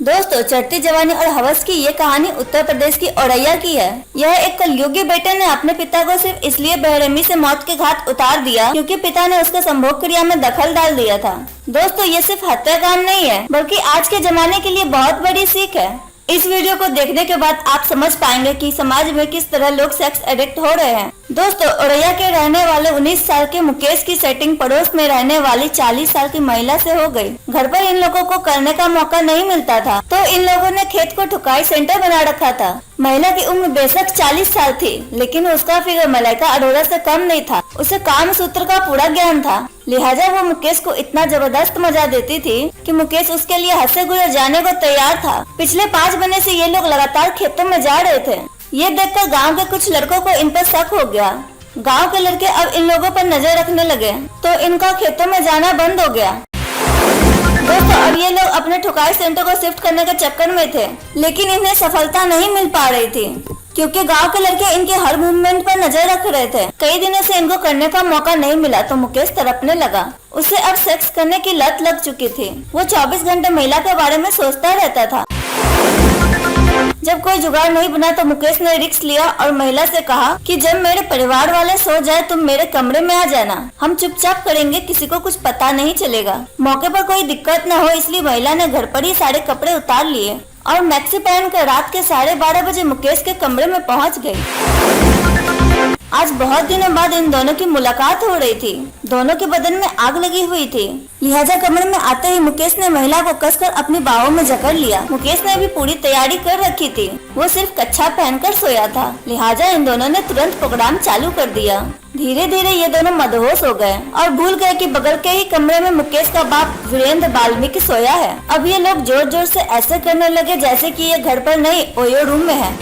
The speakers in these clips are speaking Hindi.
दोस्तों, चढ़ती जवानी और हवस की ये कहानी उत्तर प्रदेश की औरैया की है। यह एक कलयुगी बेटे ने अपने पिता को सिर्फ इसलिए बेरहमी से मौत के घाट उतार दिया क्योंकि पिता ने उसके संभोग क्रिया में दखल डाल दिया था। दोस्तों, ये सिर्फ हत्याकांड नहीं है बल्कि आज के जमाने के लिए बहुत बड़ी सीख है। इस वीडियो को देखने के बाद आप समझ पाएंगे कि समाज में किस तरह लोग सेक्स एडिक्ट हो रहे हैं। दोस्तों, औरैया के रहने वाले 19 साल के मुकेश की सेटिंग पड़ोस में रहने वाली 40 साल की महिला से हो गई। घर पर इन लोगों को करने का मौका नहीं मिलता था तो इन लोगों ने खेत को ठुकाई सेंटर बना रखा था। महिला की उम्र बेशक 40 साल थी, लेकिन उसका फिगर मलाइका अरोड़ा से कम नहीं था। उसे काम सूत्र का पूरा ज्ञान था, लिहाजा वो मुकेश को इतना जबरदस्त मजा देती थी कि मुकेश उसके लिए हंसे गुजर जाने को तैयार था। पिछले 5 महीने से ये लोग लगातार खेतों में जा रहे थे। ये देखकर गांव के कुछ लड़कों को इन पर शक हो गया। गांव के लड़के अब इन लोगों पर नजर रखने लगे तो इनका खेतों में जाना बंद हो गया। दोस्तों, अब ये लोग अपने ठुकाई सेंटर को शिफ्ट करने के चक्कर में थे, लेकिन इन्हें सफलता नहीं मिल पा रही थी क्योंकि गांव के लड़के इनके हर मूवमेंट पर नजर रख रहे थे। कई दिनों से इनको करने का मौका नहीं मिला तो मुकेश तड़पने लगा। उसे अब सेक्स करने की लत लग चुकी थी। वो 24 घंटे महिला के बारे में सोचता रहता था। जब कोई जुगाड़ नहीं बना तो मुकेश ने रिस्क लिया और महिला से कहा कि जब मेरे परिवार वाले सो जाए तुम मेरे कमरे में आ जाना, हम चुपचाप करेंगे, किसी को कुछ पता नहीं चलेगा। मौके पर कोई दिक्कत न हो इसलिए महिला ने घर पर ही सारे कपड़े उतार लिए और मैक्सी पहन कर रात के 12:30 बजे मुकेश के कमरे में पहुंच गई। आज बहुत दिनों बाद इन दोनों की मुलाकात हो रही थी। दोनों के बदन में आग लगी हुई थी, लिहाजा कमरे में आते ही मुकेश ने महिला को कसकर अपनी बाहों में जकड़ लिया। मुकेश ने भी पूरी तैयारी कर रखी थी, वो सिर्फ कच्छा पहनकर सोया था, लिहाजा इन दोनों ने तुरंत प्रोग्राम चालू कर दिया। धीरे धीरे ये दोनों मदहोश हो गए और भूल गए कि बगल के ही कमरे में मुकेश का बाप वीरेंद्र वाल्मीकि सोया है। अब ये लोग जोर जोर से ऐसे करने लगे जैसे कि ये घर पर नहीं ओयो रूम में है।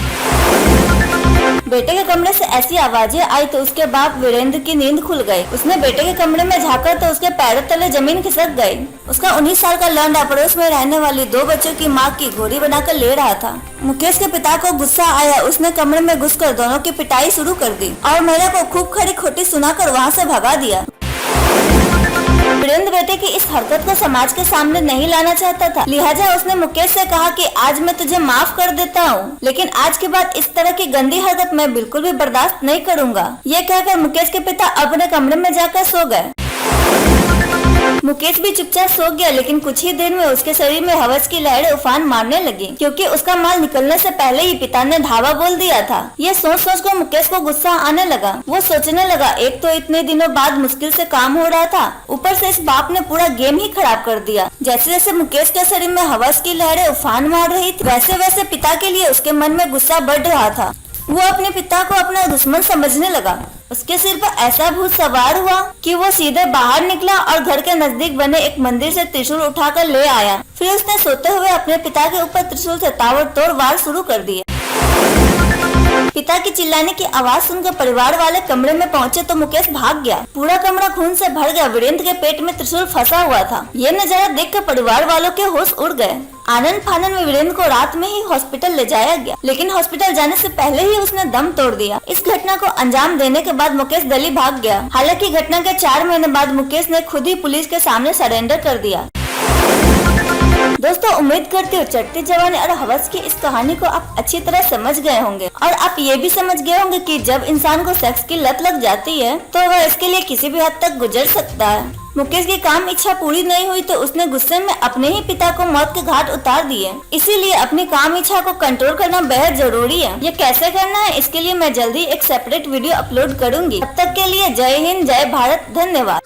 बेटे के कमरे से ऐसी आवाजें आई तो उसके बाप वीरेंद्र की नींद खुल गई। उसने बेटे के कमरे में झांका तो उसके पैरों तले जमीन खिसक गई। उसका 19 साल का लौंडा पड़ोस में रहने वाली 2 बच्चों की मां की गोली बनाकर ले रहा था। मुकेश के पिता को गुस्सा आया। उसने कमरे में घुसकर दोनों की पिटाई शुरू कर दी और महिला को खूब खड़ी खोटी सुनाकर वहाँ से भगा दिया। वीरेंद्र बेटे की इस हरकत को समाज के सामने नहीं लाना चाहता था, लिहाजा उसने मुकेश से कहा कि आज मैं तुझे माफ कर देता हूँ, लेकिन आज के बाद इस तरह की गंदी हरकत मैं बिल्कुल भी बर्दाश्त नहीं करूँगा। ये कहकर मुकेश के पिता अपने कमरे में जाकर सो गए। मुकेश भी चुपचाप सो गया, लेकिन कुछ ही देर में उसके शरीर में हवस की लहरें उफान मारने लगी क्योंकि उसका माल निकलने से पहले ही पिता ने धावा बोल दिया था। ये सोच सोच कर मुकेश को गुस्सा आने लगा। वो सोचने लगा, एक तो इतने दिनों बाद मुश्किल से काम हो रहा था, ऊपर से इस बाप ने पूरा गेम ही खराब कर दिया। जैसे जैसे मुकेश के शरीर में हवस की लहरें उफान मार रही थी, वैसे वैसे पिता के लिए उसके मन में गुस्सा बढ़ रहा था। वो अपने पिता को अपना दुश्मन समझने लगा। उसके सिर पर ऐसा भूत सवार हुआ कि वो सीधे बाहर निकला और घर के नजदीक बने एक मंदिर से त्रिशूल उठाकर ले आया। फिर उसने सोते हुए अपने पिता के ऊपर त्रिशूल से ताबड़तोड़ वार शुरू कर दिए। पिता की चिल्लाने की आवाज सुनकर परिवार वाले कमरे में पहुंचे तो मुकेश भाग गया। पूरा कमरा खून से भर गया। वीरेंद्र के पेट में त्रिशूल फंसा हुआ था। ये नजारा देखकर परिवार वालों के होश उड़ गए। आनंद फानन में वीरेंद्र को रात में ही हॉस्पिटल ले जाया गया, लेकिन हॉस्पिटल जाने से पहले ही उसने दम तोड़ दिया। इस घटना को अंजाम देने के बाद मुकेश दिल्ली भाग गया। हालांकि घटना के 4 महीने बाद मुकेश ने खुद ही पुलिस के सामने सरेंडर कर दिया। दोस्तों, उम्मीद करती हूँ चढ़ती जवानी और हवस की इस कहानी को आप अच्छी तरह समझ गए होंगे और आप ये भी समझ गए होंगे कि जब इंसान को सेक्स की लत लग जाती है तो वह इसके लिए किसी भी हद तक गुजर सकता है। मुकेश की काम इच्छा पूरी नहीं हुई तो उसने गुस्से में अपने ही पिता को मौत के घाट उतार दिए। इसीलिए अपनी काम इच्छा को कंट्रोल करना बेहद जरूरी है। ये कैसे करना है इसके लिए मैं जल्दी एक सेपरेट वीडियो अपलोड करूंगी। तब तक के लिए जय हिंद, जय भारत, धन्यवाद।